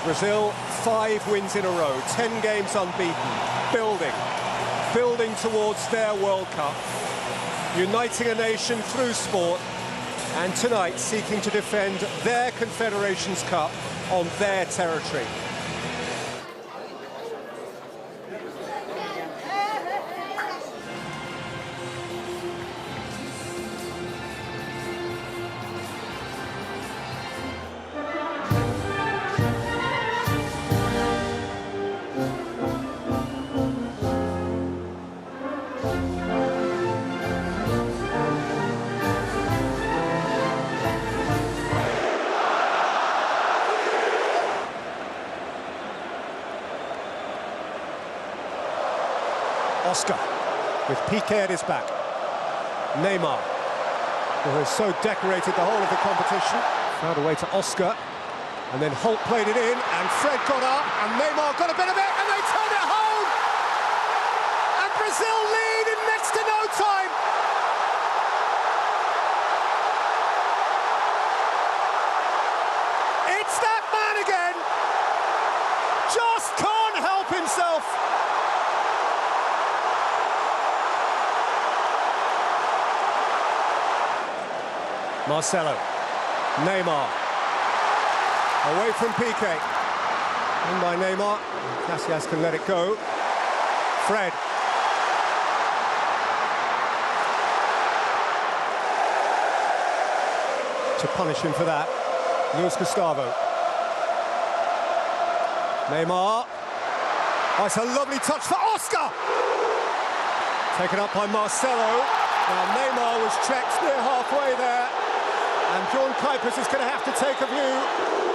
Brazil, 5 wins in a row, 10 games unbeaten, building towards their World Cup, uniting a nation through sport, and tonight seeking to defend their Confederations Cup on their territory. Oscar, with Piqué at his back. Neymar, who has so decorated the whole of the competition, found a way to Oscar, and then Holt played it in, and Fred got up, and Neymar got a bit of it, and they turned it home! And Brazil lead in next to no time! It's that man again! Just can't help himself! Marcelo, Neymar, away from Piqué, in by Neymar, Casillas can let it go, Fred, to punish him for that, Luis Gustavo, Neymar, oh, it's a lovely touch for Oscar, taken up by Marcelo, now Neymar was checked near halfway there. And John Kuipers is going to have to take a view.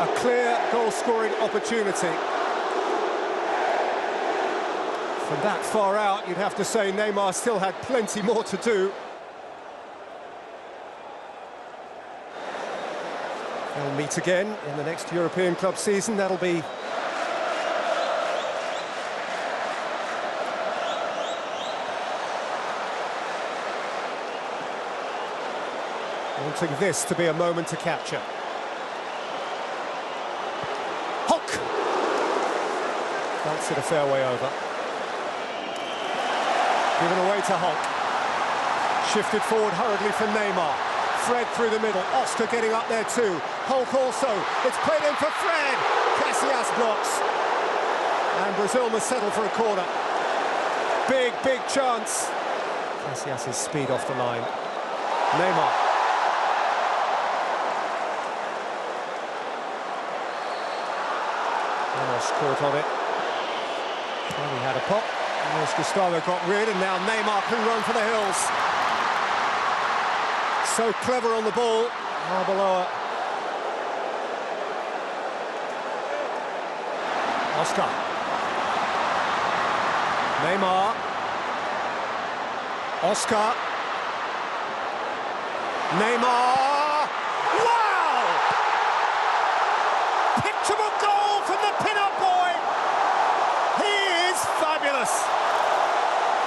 A clear goal-scoring opportunity. From that far out, you'd have to say Neymar still had plenty more to do. They'll meet again in the next European club season. That'll be wanting this to be a moment to capture. Hock! Belts it a fair way over. Given away to Hock. Shifted forward hurriedly for Neymar. Fred through the middle. Oscar getting up there too. Hulk also. It's played in for Fred. Casillas blocks. And Brazil must settle for a corner. Big chance. Casillas' speed off the line. Neymar. Almost caught on it. Well, he had a pop. Luis Gustavo got rid, and now Neymar can run for the hills. So clever on the ball. Arbeloa. Oscar. Neymar. Oscar. Neymar. Picture a goal from the pin-up boy. He is fabulous.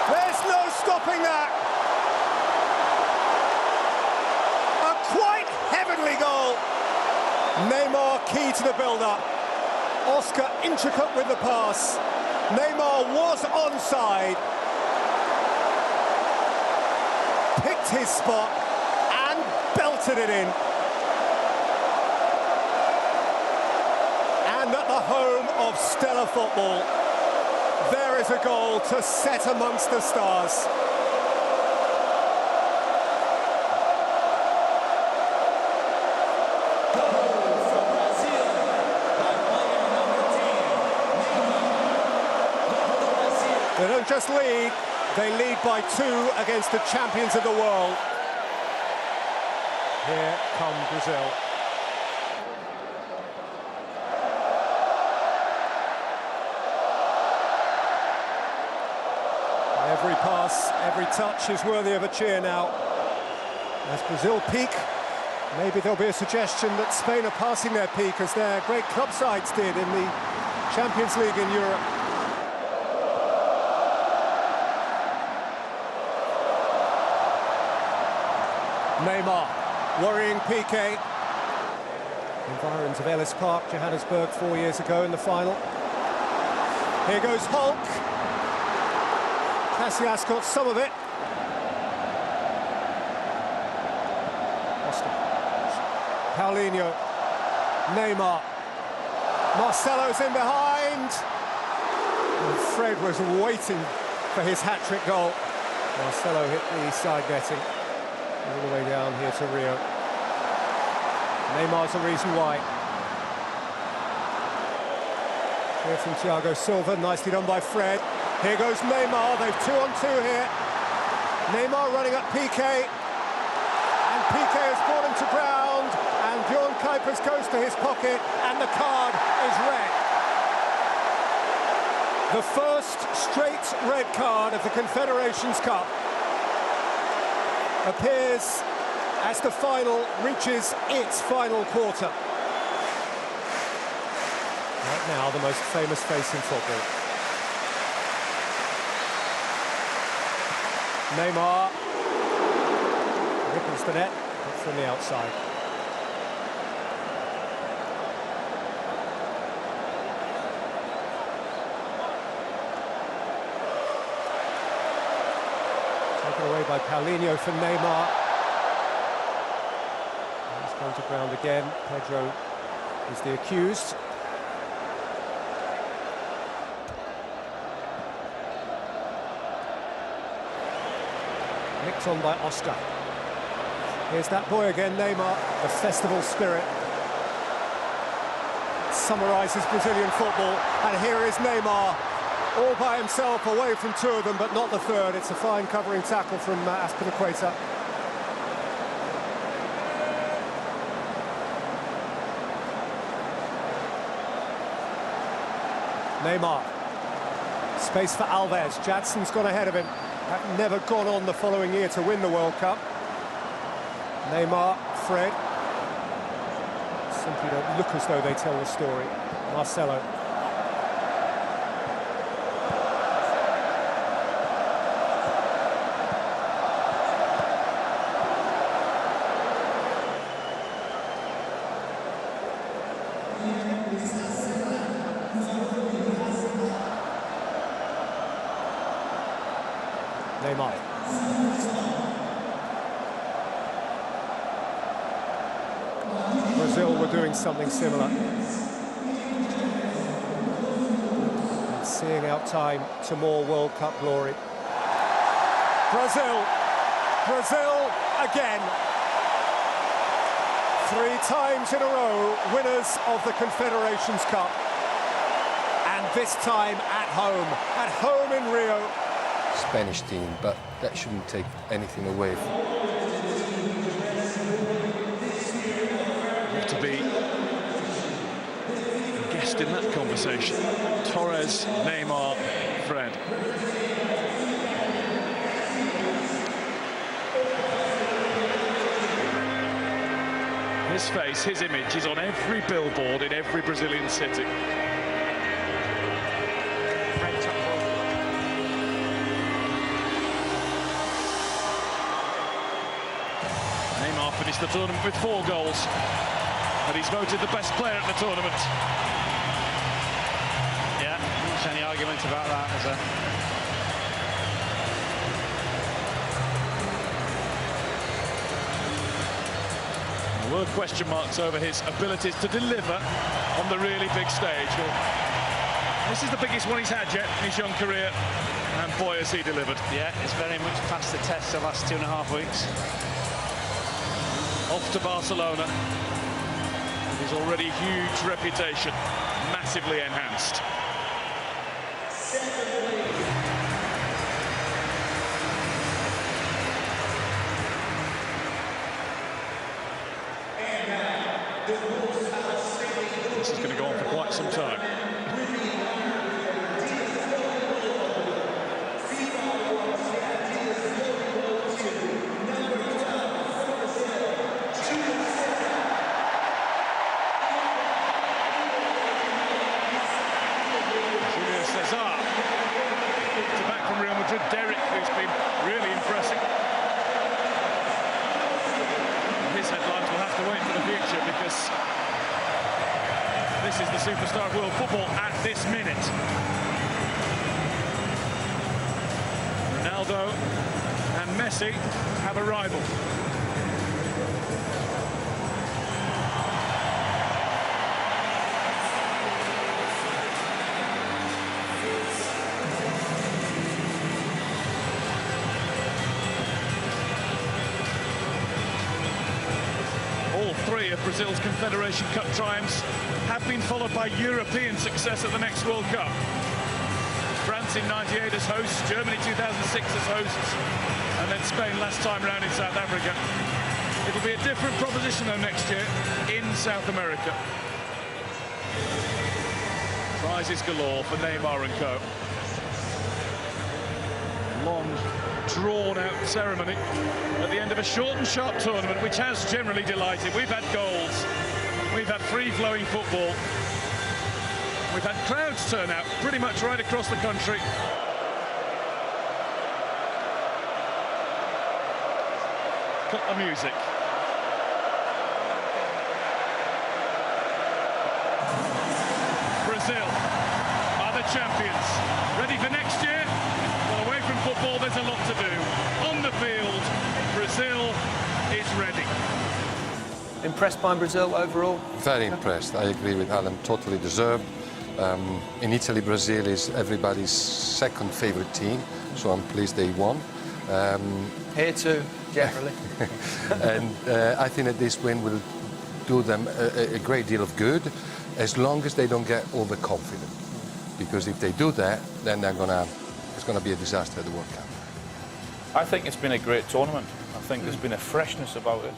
There's no stopping that. A quite heavenly goal. Neymar key to the build-up. Oscar intricate with the pass. Neymar was onside. Picked his spot and belted it in. And at the home of stellar football, there is a goal to set amongst the stars. They don't just lead, they lead by 2 against the champions of the world. Here come Brazil. Every pass, every touch is worthy of a cheer now. As Brazil peak, maybe there'll be a suggestion that Spain are passing their peak as their great club sides did in the Champions League in Europe. Neymar worrying Piqué. Environs of Ellis Park, Johannesburg, 4 years ago in the final. Here goes Hulk. Casillas got some of it. Austin. Paulinho. Neymar. Marcelo's in behind. And Fred was waiting for his hat-trick goal. Marcelo hit the side netting. All the way down here to Rio. Neymar's the reason why. Here from Thiago Silva, nicely done by Fred. Here goes Neymar, they've 2-on-2 here. Neymar running at Piqué. And Piqué has brought him to ground. And Bjorn Kuipers goes to his pocket, and the card is red. The first straight red card of the Confederations Cup appears as the final reaches its final quarter. Right now, the most famous face in football. Neymar ripples the net, but from the outside. Taken away by Paulinho for Neymar. He's going to ground again. Pedro is the accused. Nicked on by Oscar. Here's that boy again, Neymar, the festival spirit. Summarises Brazilian football, and here is Neymar, all by himself, away from two of them, but not the third. It's a fine covering tackle from Aspilicueta. Neymar. Space for Alves. Jadson's gone ahead of him. Had never gone on the following year to win the World Cup. Neymar, Fred. Simply don't look as though they tell the story. Marcelo. Neymar. Brazil were doing something similar. And seeing out time to more World Cup glory. Brazil. Brazil again. 3 times in a row, winners of the Confederations Cup. And this time at home in Rio. Spanish team, but that shouldn't take anything away from to be a guest in that conversation. Torres, Neymar, Fred. His face, his image is on every billboard in every Brazilian city. Neymar finished the tournament with 4 goals, and he's voted the best player at the tournament. Yeah, not any argument about that, is there? There were question marks over his abilities to deliver on the really big stage. Well, this is the biggest one he's had yet in his young career, and boy has he delivered. Yeah, it's very much past the test the last 2.5 weeks. Off to Barcelona. His already huge reputation massively enhanced. This is going to go on for quite some time. Derek, who's been really impressive. His headlines will have to wait for the future, because is the superstar of world football at this minute. Ronaldo and Messi have a rival. All three of Brazil's Confederation Cup triumphs have been followed by European success at the next World Cup. France in '98 as hosts, Germany 2006 as hosts, and then Spain last time round in South Africa. It'll be a different proposition though next year in South America. Prizes galore for Neymar and co. Long, drawn-out ceremony at the end of a short and sharp tournament, which has generally delighted. We've had goals, we've had free-flowing football, we've had crowds turn out pretty much right across the country. Cut the music. Brazil are the champions. Ready for next year? Well, away from football, there's a lot to do. On the field, Brazil is ready. Impressed by Brazil overall? Very impressed. I agree with Alan. Totally deserved. In Italy, Brazil is everybody's second favorite team, so I'm pleased they won. Here too, generally. And I think that this win will do them a great deal of good, as long as they don't get overconfident. Because if they do that, then it's gonna be a disaster at the World Cup. I think it's been a great tournament. I think there's been a freshness about it.